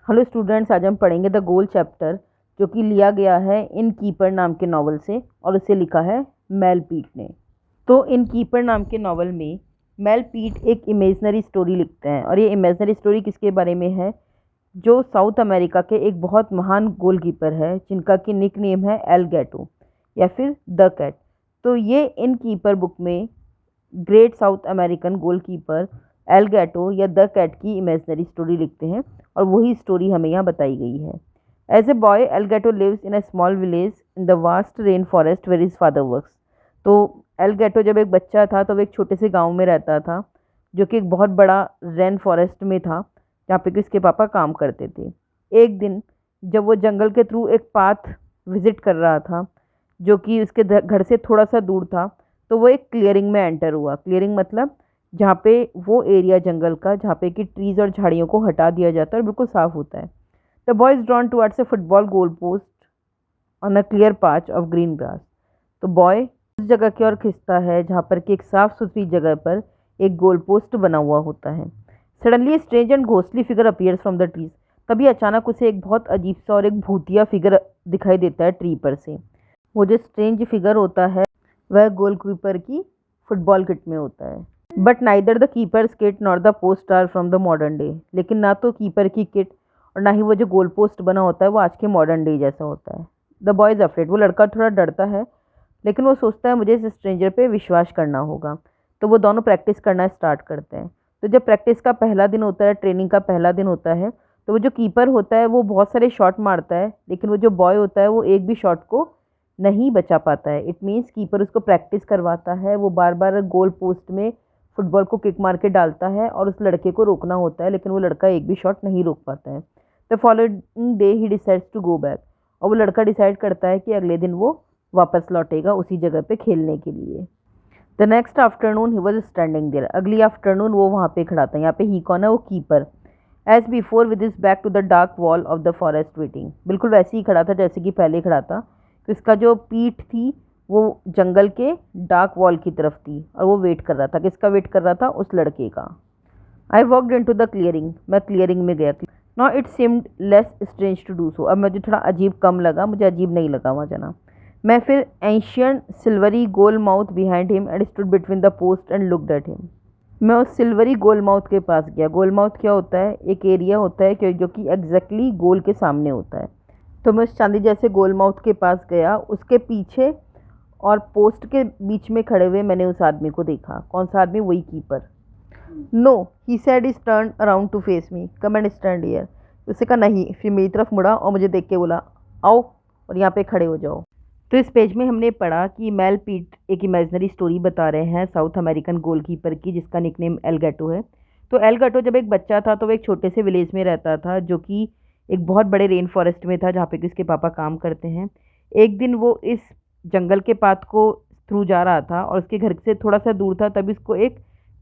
Hello students, आज हम पढ़ेंगे द गोल चैप्टर, जो कि लिया गया है इन कीपर नाम के नावल से और उसे लिखा है मेल पीट ने। तो इन कीपर नाम के नावल में मेल पीट एक इमेजनरी स्टोरी लिखते हैं और ये इमेजनरी स्टोरी किसके बारे में है? जो साउथ अमेरिका के एक बहुत महान गोलकीपर है जिनका कि निक नेम है एल गैटो या फिर द कैट। तो ये इन कीपर बुक में great South American goalkeeper El Gato या द कैट की इमेजनरी स्टोरी लिखते हैं और वही स्टोरी हमें यहाँ बताई गई है। As a boy El Gato lives in a small village in the vast rain forest where his father works. तो एल गैटो जब एक बच्चा था तो वो एक छोटे से गांव में रहता था जो कि एक बहुत बड़ा रेन फॉरेस्ट में था जहाँ पे कि उसके पापा काम करते थे। एक दिन जब वो जंगल के थ्रू एक पाथ विजिट कर रहा था जो कि उसके घर से थोड़ा सा दूर था, तो वो एक क्लियरिंग में एंटर हुआ। क्लियरिंग मतलब जहाँ पे वो एरिया जंगल का जहाँ पे कि ट्रीज और झाड़ियों को हटा दिया जाता है और बिल्कुल साफ होता है। The boy is drawn towards a football goal post on a clear पाच ऑफ ग्रीन ग्रास। तो बॉय उस जगह की ओर खिंचता है जहाँ पर कि एक साफ सुथरी जगह पर एक गोल पोस्ट बना हुआ होता है। Suddenly strange and ghostly figure appears from the trees. तभी अचानक उसे एक बहुत अजीब सा और एक भूतिया फिगर दिखाई देता है ट्री पर से। वो जो स्ट्रेंज फिगर होता है वह गोलकीपर की फुटबॉल किट में होता है। But neither the keeper's kit nor the post are from the modern day. लेकिन ना तो कीपर की किट और ना ही वो जो गोल पोस्ट बना होता है वो आज के मॉडर्न डे जैसा होता है। The boy is afraid. वो लड़का थोड़ा डरता है लेकिन वो सोचता है मुझे इस स्ट्रेंजर पे विश्वास करना होगा। तो वो दोनों प्रैक्टिस करना स्टार्ट करते हैं। तो जब प्रैक्टिस का पहला दिन होता है, ट्रेनिंग का पहला दिन होता है, तो वो जो कीपर होता है वो बहुत सारे शॉट मारता है लेकिन वो जो बॉय होता है वो एक भी शॉट को नहीं बचा पाता है। इट मीन्स कीपर उसको प्रैक्टिस करवाता है, वो बार बार गोल पोस्ट में फुटबॉल को किक मार के डालता है और उस लड़के को रोकना होता है लेकिन वो लड़का एक भी शॉट नहीं रोक पाता है। The following day he decides to go back. और वो लड़का डिसाइड करता है कि अगले दिन वो वापस लौटेगा उसी जगह पे खेलने के लिए। The next afternoon he was standing there. अगली आफ्टरनून वो वहाँ पे खड़ा था। यहाँ पे ही कौन है? वो keeper. As before with is back to the dark wall of the forest waiting. बिल्कुल वैसे ही खड़ा था जैसे कि पहले खड़ा था। तो इसका जो पीठ थी वो जंगल के डार्क वॉल की तरफ थी और वो वेट कर रहा था। किसका वेट कर रहा था? उस लड़के का। I walked into the clearing. मैं क्लियरिंग में गया। Now it seemed less strange to do so. अब मुझे थोड़ा अजीब कम लगा, मुझे अजीब नहीं लगा वहाँ जाना। मैं फिर ancient silvery goal mouth behind him and stood between the post and looked at him. मैं उस सिल्वरी गोल माउथ के पास गया। गोल माउथ क्या होता है? एक एरिया होता है जो कि एग्जैक्टली गोल के सामने होता है। तो मैं उस चांदी जैसे गोल माउथ के पास गया। उसके पीछे और पोस्ट के बीच में खड़े हुए मैंने उस आदमी को देखा। कौन सा आदमी? वही keeper. No he said is turn around to face me, come and stand here. उसने कहा नहीं, फिर मेरी तरफ मुड़ा और मुझे देख के बोला आओ और यहाँ पे खड़े हो जाओ। तो इस पेज में हमने पढ़ा कि मेल पीट एक इमेजिनरी स्टोरी बता रहे हैं साउथ अमेरिकन गोलकीपर की जिसका निकनेम एल गैटो है। तो एल गैटो जब एक बच्चा था तो वो एक छोटे से विलेज में रहता था जो कि एक बहुत बड़े रेन फॉरेस्ट में था जहाँ पे कि उसके पापा काम करते हैं। एक दिन वो इस जंगल के पाथ को थ्रू जा रहा था और उसके घर से थोड़ा सा दूर था, तभी उसको एक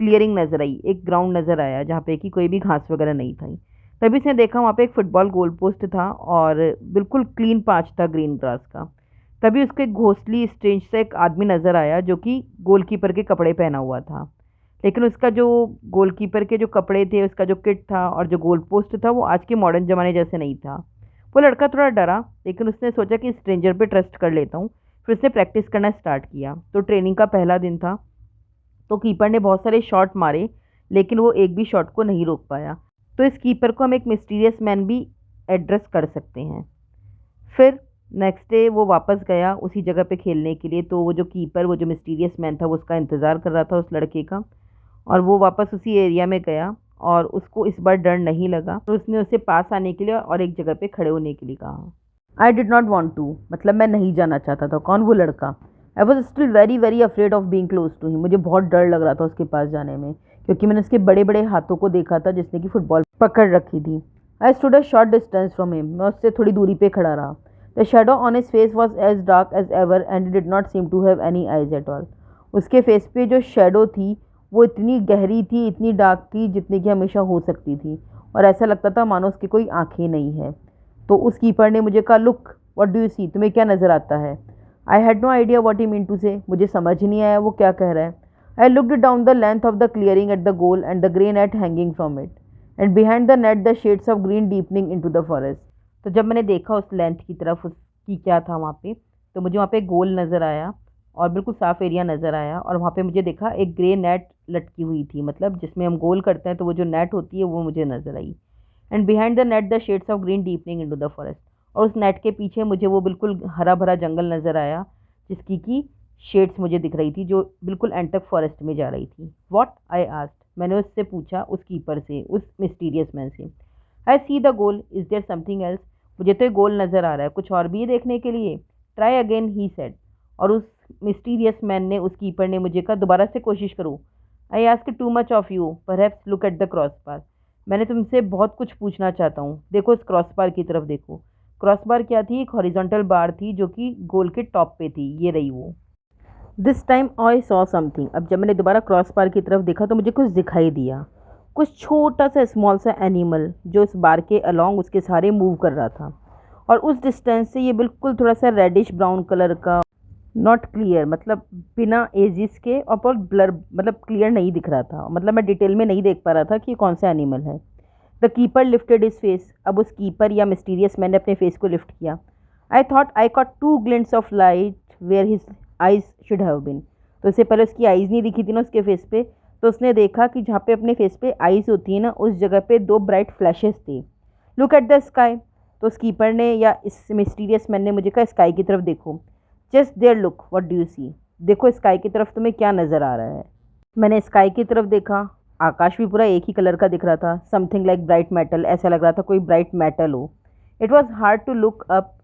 क्लियरिंग नजर आई, एक ग्राउंड नजर आया जहाँ पे कि कोई भी घास वगैरह नहीं थी। तभी उसने देखा वहाँ पे एक फुटबॉल गोल पोस्ट था और बिल्कुल क्लीन पाच था ग्रीन ग्रास का। तभी उसको एक घोस्टली स्ट्रेंज सा एक आदमी नजर आया जो कि गोलकीपर के कपड़े पहना हुआ था। लेकिन उसका जो गोलकीपर के जो कपड़े थे, उसका जो किट था और जो गोल पोस्ट था वो आज के मॉडर्न ज़माने जैसे नहीं था। वो लड़का थोड़ा डरा लेकिन उसने सोचा कि स्ट्रेंजर पे ट्रस्ट कर लेता हूँ। फिर उसने प्रैक्टिस करना स्टार्ट किया। तो ट्रेनिंग का पहला दिन था तो कीपर ने बहुत सारे शॉट मारे लेकिन वो एक भी शॉट को नहीं रोक पाया। तो इस कीपर को हम एक मिस्टीरियस मैन भी एड्रेस कर सकते हैं। फिर नेक्स्ट डे वो वापस गया उसी जगह पे खेलने के लिए। तो वो जो कीपर, वो जो मिस्टीरियस मैन था, वो उसका इंतज़ार कर रहा था उस लड़के का। और वो वापस उसी एरिया में गया और उसको इस बार डर नहीं लगा। तो उसने उसे पास आने के लिए और एक जगह पे खड़े होने के लिए कहा। I did not want to, मतलब मैं नहीं जाना चाहता था। कौन? वो लड़का। I was still very very afraid of being close to him. मुझे बहुत डर लग रहा था उसके पास जाने में क्योंकि मैंने उसके बड़े बड़े हाथों को देखा था जिसने कि फुटबॉल पकड़ रखी थी। I stood a short distance from him. मैं उससे थोड़ी दूरी पे खड़ा रहा। The shadow on his face was as dark as ever and did not seem to have any eyes at all. उसके फेस पे जो शेडो थी वो इतनी गहरी थी, इतनी डार्क थी जितनी कि हमेशा हो सकती थी और ऐसा लगता था मानो उसकी कोई आंखें नहीं है। तो उस कीपर ने मुझे कहा look what do you see, तुम्हें क्या नज़र आता है? I had no idea what he mean to say. मुझे समझ नहीं आया वो क्या कह रहा है। I looked down the length of the clearing at the goal and the grey net hanging from it and behind the net the shades of green deepening into the forest. तो जब मैंने देखा उस लेंथ की तरफ उसकी क्या था वहाँ पे, तो मुझे वहाँ पे गोल नज़र आया और बिल्कुल साफ़ एरिया नज़र आया, और वहाँ पे मुझे देखा एक ग्रे नेट लटकी हुई थी, मतलब जिसमें हम गोल करते हैं तो वो जो नेट होती है वो मुझे नज़र आई। And behind the net the shades of green deepening into the forest, और उस नेट के पीछे मुझे वो बिल्कुल हरा भरा जंगल नज़र आया जिसकी की शेड्स मुझे दिख रही थी, जो बिल्कुल एंड तक फॉरेस्ट में जा रही थी। व्हाट आई आस्क्ड, मैंने उससे पूछा, उस कीपर से, उस मिस्टीरियस मैन से। I see the goal, is there something else, मुझे तो ये गोल नज़र आ रहा है, कुछ और भी है देखने के लिए। ट्राई अगेन ही सेड, और उस मिस्टीरियस मैन ने, उस कीपर ने मुझे कहा दोबारा से कोशिश करो। I ask too much of you, perhaps look at the cross बार, मैंने तुमसे बहुत कुछ पूछना चाहता हूँ, देखो इस क्रॉस बार की तरफ देखो। क्रॉस बार क्या थी? एक हॉरिजॉन्टल बार थी जो कि गोल के टॉप पे थी, ये रही वो। This time I saw something, अब जब मैंने दोबारा क्रॉस बार की तरफ देखा तो मुझे कुछ दिखाई दिया, कुछ छोटा सा स्मॉल सा एनिमल जो इस बार के अलोंग उसके सहारे मूव कर रहा था, और उस डिस्टेंस से ये बिल्कुल थोड़ा सा रेडिश ब्राउन कलर का, नॉट क्लियर, मतलब बिना एजिस के, और बहुत ब्लर, मतलब क्लियर नहीं दिख रहा था, मतलब मैं डिटेल में नहीं देख पा रहा था कि ये कौन सा एनिमल है। The keeper lifted his face, अब उस कीपर या मिस्टीरियस मैंने अपने फेस को लिफ्ट किया। I thought I caught 2 glints of light where his eyes should have been, तो इससे पहले उसकी आइज़ नहीं दिखी थी ना उसके फेस पे, तो उसने देखा कि जहाँ पे अपने फेस पे आइज़ होती है ना, उस जगह पे 2 ब्राइट फ्लैशेस थे। लुक एट द स्काई, तो उस कीपर ने या इस मिस्टीरियस मैन ने मुझे कहा स्काई की तरफ देखो। Just there look, what do you see, देखो स्काई की तरफ तुम्हें क्या नज़र आ रहा है। मैंने स्काई की तरफ देखा, आकाश भी पूरा एक ही कलर का दिख रहा था, समथिंग लाइक ब्राइट मेटल, ऐसा लग रहा था कोई ब्राइट मेटल हो। It was hard to look up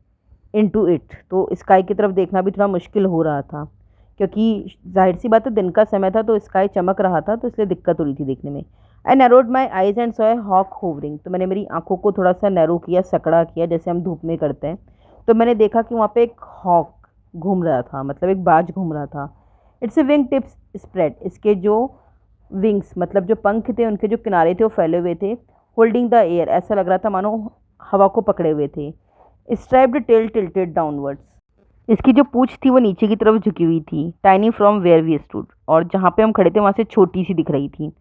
into it, तो स्काई की तरफ देखना भी थोड़ा मुश्किल हो रहा था, क्योंकि जाहिर सी बात है दिन का समय था तो स्काई चमक रहा था, तो इसलिए दिक्कत हो रही थी देखने में। I narrowed my eyes and saw a hawk hovering, तो मैंने मेरी आंखों को थोड़ा सा नैरो किया, सकड़ा किया, जैसे हम धूप में करते हैं, तो मैंने देखा कि वहाँ पे एक हॉक घूम रहा था, मतलब एक बाज घूम रहा था। It's A wing tips spread, इसके जो विंग्स, मतलब जो पंख थे, उनके जो किनारे थे वो फैले हुए थे। होल्डिंग द एयर, ऐसा लग रहा था मानो हवा को पकड़े हुए थे। स्ट्राइप्ड टेल टिल्टेड डाउनवर्ड्स, इसकी जो पूंछ थी वो नीचे की तरफ झुकी हुई थी। Tiny from where we stood, और जहाँ पे हम खड़े थे वहाँ से छोटी सी दिख रही थी।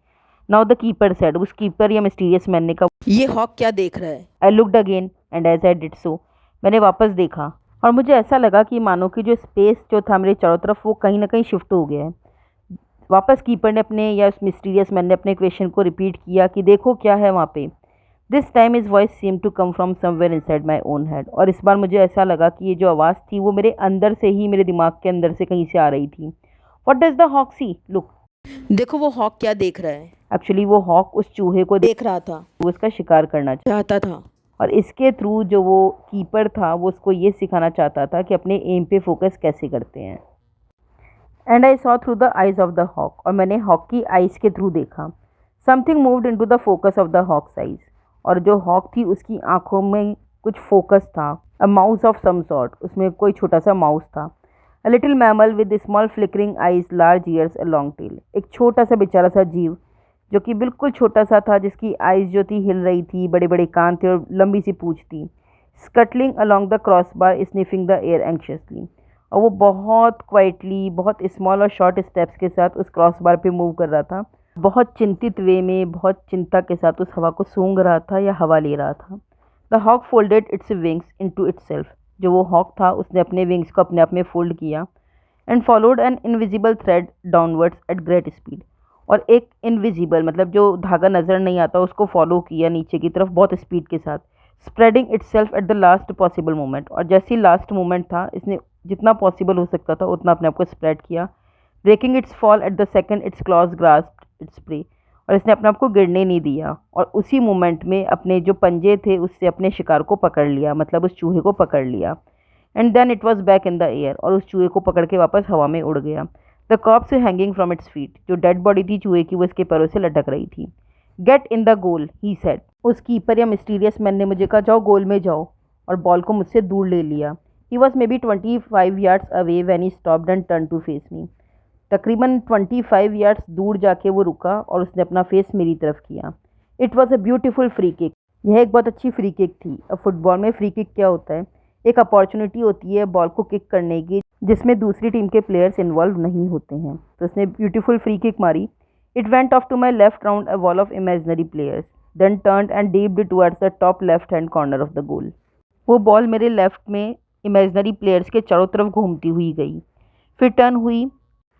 नाउ द कीपर सेड, उस कीपर या मिस्टीरियस मैन ने कहा, ये हॉक क्या देख रहा है? I looked again and as I did so, मैंने वापस देखा और मुझे ऐसा लगा कि मानो कि जो स्पेस जो था मेरे चारों तरफ वो कहीं ना कहीं शिफ्ट हो गया है। वापस कीपर ने अपने या उस मिस्टीरियस मैन ने अपने क्वेश्चन को रिपीट किया कि देखो क्या है वहाँ पे। This time his voice seem to come from somewhere inside my own head, और इस बार मुझे ऐसा लगा कि ये जो आवाज़ थी वो मेरे अंदर से ही, मेरे दिमाग के अंदर से कहीं से आ रही थी। What does the hawk see, look, देखो वो हॉक क्या देख रहा है। एक्चुअली वो हॉक उस चूहे को देख रहा था, वो उसका शिकार करना चाहता था, और इसके थ्रू जो वो कीपर था वो उसको ये सिखाना चाहता था कि अपने एम पे फोकस कैसे करते हैं। And I saw through the eyes of the hawk, और मैंने हॉक की आइज के थ्रू देखा। Something moved into the focus of the hawk's eyes, और जो हॉक थी उसकी आंखों में कुछ फोकस था। A mouse of some sort, उसमें कोई छोटा सा माउस था। A little mammal with small flickering eyes, large ears, a long tail, एक छोटा सा बेचारा सा जीव जो कि बिल्कुल छोटा सा था, जिसकी आइज जो थी हिल रही थी, बड़े बड़े कान थे और लंबी सी पूंछ थी। Scuttling along the cross bar, sniffing the air anxiously, और वो बहुत क्वाइटली, बहुत स्मॉल और शॉर्ट स्टेप्स के साथ उस क्रॉस बार पे मूव कर रहा था, बहुत चिंतित वे में, बहुत चिंता के साथ उस हवा को सूंघ रहा था या हवा ले रहा था। The hawk folded its wings into itself, जो वो हॉक था उसने अपने विंग्स को अपने आप में फोल्ड किया। And followed an invisible thread downwards at great speed, और एक इनविजिबल, मतलब जो धागा नज़र नहीं आता, उसको फॉलो किया नीचे की तरफ बहुत स्पीड के साथ। Spreading itself at the last possible moment, और जैसे ही लास्ट मोमेंट था इसने जितना पॉसिबल हो सकता था उतना अपने आप को स्प्रेड किया। Breaking its fall at the second its claws grasped its prey, और इसने अपने आप को गिरने नहीं दिया, और उसी मोमेंट में अपने जो पंजे थे उससे अपने शिकार को पकड़ लिया, मतलब उस चूहे को पकड़ लिया। And then it was back in the air, और उस चूहे को पकड़ के वापस हवा में उड़ गया। The corpse hanging from its feet, जो डेड बॉडी थी चूहे की वो इसके पैरों से लटक रही थी। Get in the goal he said, उस कीपर या मिस्टीरियस मैन ने मुझे कहा जाओ गोल में जाओ, और बॉल को मुझसे दूर ले लिया। He was maybe 25 yards away when he stopped and turn to face me, तकरीबन 25 yards दूर जाके वो रुका और उसने अपना फेस मेरी तरफ किया। It was a beautiful free kick, यह एक बहुत अच्छी फ्री किक थी। अब फुटबॉल में फ्री किक क्या होता है? एक अपॉर्चुनिटी होती है बॉल को किक करने की जिसमें दूसरी टीम के प्लेयर्स इन्वॉल्व नहीं होते हैं, तो उसने ब्यूटीफुल फ्री किक मारी। It went off to my left round a wall of imaginary players, then turned and dipped towards the top left hand corner of the goal. वो ball मेरे left में imaginary players के चारों तरफ घूमती हुई गई, फिर टर्न हुई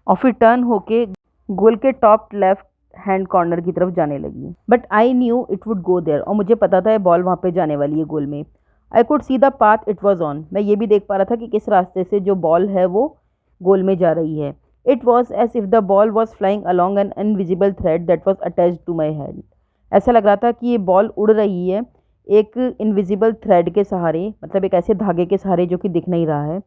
और फिर टर्न होके गोल के टॉप लेफ्ट हैंड कॉर्नर की तरफ जाने लगी। But I knew it would go there, और मुझे पता था ये बॉल वहाँ पे जाने वाली है गोल में। I could see the path it was on, मैं ये भी देख पा रहा था कि किस रास्ते से जो बॉल है वो गोल में जा रही है। It was as if the ball was flying along an invisible thread that was attached to my hand. ऐसा लग रहा था कि ये बॉल उड़ रही है एक इनविजिबल थ्रेड के सहारे, मतलब एक ऐसे धागे के सहारे जो कि दिख नहीं रहा है,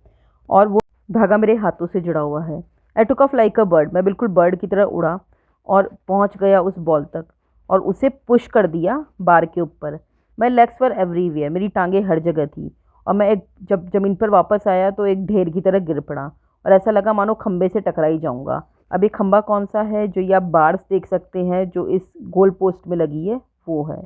और वो धागा मेरे हाथों से जुड़ा हुआ है। I took off like a bird, मैं बिल्कुल बर्ड की तरह उड़ा और पहुंच गया उस बॉल तक और उसे पुश कर दिया बार के ऊपर। माई लेग्स वर एवरीवेयर, मेरी टांगें हर जगह थी, और मैं जब ज़मीन पर वापस आया तो एक ढेर की तरह गिर पड़ा और ऐसा लगा मानो खंबे से टकरा ही जाऊंगा। अब ये खंबा कौन सा है जो ये आप बार्स देख सकते हैं जो इस गोल पोस्ट में लगी है, वो है।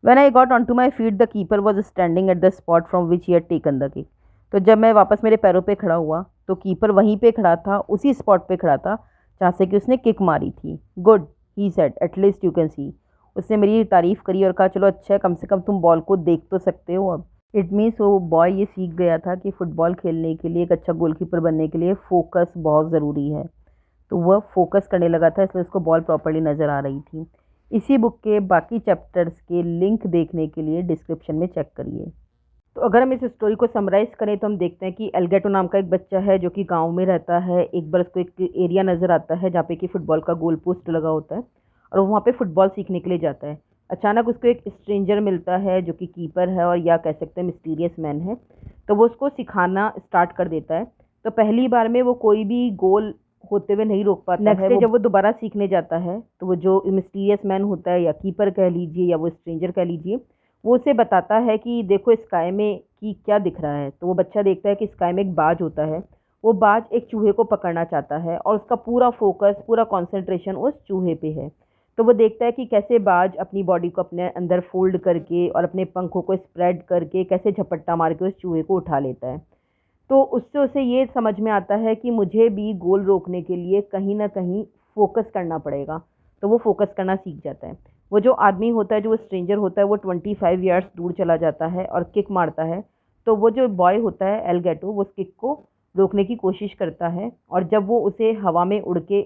When I got onto my feet, the keeper was standing at the spot from which he had taken the kick. तो जब मैं वापस मेरे पैरों पे खड़ा हुआ तो कीपर वहीं पे खड़ा था, उसी स्पॉट पे खड़ा था जहाँ से कि उसने किक मारी थी। Good, he said, at least you can see. उसने मेरी तारीफ़ करी और कहा चलो अच्छा है, कम से कम तुम बॉल को देख तो सकते हो अब। इट मीन्स वो बॉय ये सीख गया था कि फ़ुटबॉल खेलने के लिए, एक अच्छा गोलकीपर बनने के लिए फ़ोकस बहुत ज़रूरी है। तो वह फोकस करने लगा था, इसलिए उसको बॉल प्रॉपर्ली नज़र आ रही थी। इसी बुक के बाकी चैप्टर्स के लिंक देखने के लिए डिस्क्रिप्शन में चेक करिए। तो अगर हम इस स्टोरी को समराइज़ करें तो हम देखते हैं कि एलगैटो नाम का एक बच्चा है जो कि गांव में रहता है। एक बार उसको एक एरिया नज़र आता है जहाँ पे कि फ़ुटबॉल का गोल पोस्ट लगा होता है और वो वहाँ पे फ़ुटबॉल सीखने के लिए जाता है। अचानक उसको एक स्ट्रेंजर मिलता है जो कि कीपर है और या कह सकते हैं मिस्टीरियस मैन है। तो वो उसको सिखाना स्टार्ट कर देता है। तो पहली बार में वो कोई भी गोल होते हुए नहीं रोक पाता है। जब वो दोबारा सीखने जाता है तो वो जो मिस्टीरियस मैन होता है या कीपर कह लीजिए या वो स्ट्रेंजर कह लीजिए, वो उसे बताता है कि देखो स्काई में कि क्या दिख रहा है। तो वो बच्चा देखता है कि स्काई में एक बाज होता है। वो बाज एक चूहे को पकड़ना चाहता है और उसका पूरा फोकस, पूरा कंसंट्रेशन उस चूहे पे है। तो वो देखता है कि कैसे बाज अपनी बॉडी को अपने अंदर फोल्ड करके और अपने पंखों को स्प्रेड करके कैसे झपट्टा मार के उस चूहे को उठा लेता है। तो उससे उसे ये समझ में आता है कि मुझे भी गोल रोकने के लिए कहीं ना कहीं फोकस करना पड़ेगा। तो वो फोकस करना सीख जाता है। वो जो आदमी होता है, जो वो स्ट्रेंजर होता है, वो 25 यार्ड्स दूर चला जाता है और किक मारता है। तो वो जो बॉय होता है एलगैटो, वो उस किक को रोकने की कोशिश करता है और जब वो उसे हवा में उड़ के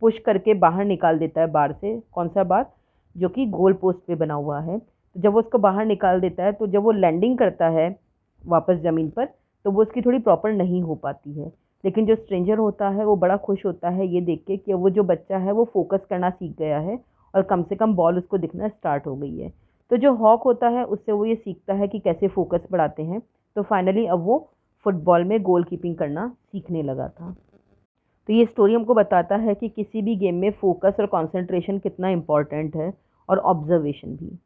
पुश करके बाहर निकाल देता है बार से, कौन सा बार, जो कि गोल पोस्ट पे बना हुआ है। तो जब वो उसको बाहर निकाल देता है तो जब वो लैंडिंग करता है वापस ज़मीन पर तो वो उसकी थोड़ी प्रॉपर नहीं हो पाती है। लेकिन जो स्ट्रेंजर होता है वो बड़ा खुश होता है ये देख के कि वो जो बच्चा है वो फोकस करना सीख गया है और कम से कम बॉल उसको दिखना स्टार्ट हो गई है। तो जो हॉक होता है उससे वो ये सीखता है कि कैसे फोकस बढ़ाते हैं। तो फाइनली अब वो फुटबॉल में गोल कीपिंग करना सीखने लगा था। तो ये स्टोरी हमको बताता है कि किसी भी गेम में फोकस और कंसंट्रेशन कितना इम्पॉर्टेंट है, और ऑब्जर्वेशन भी।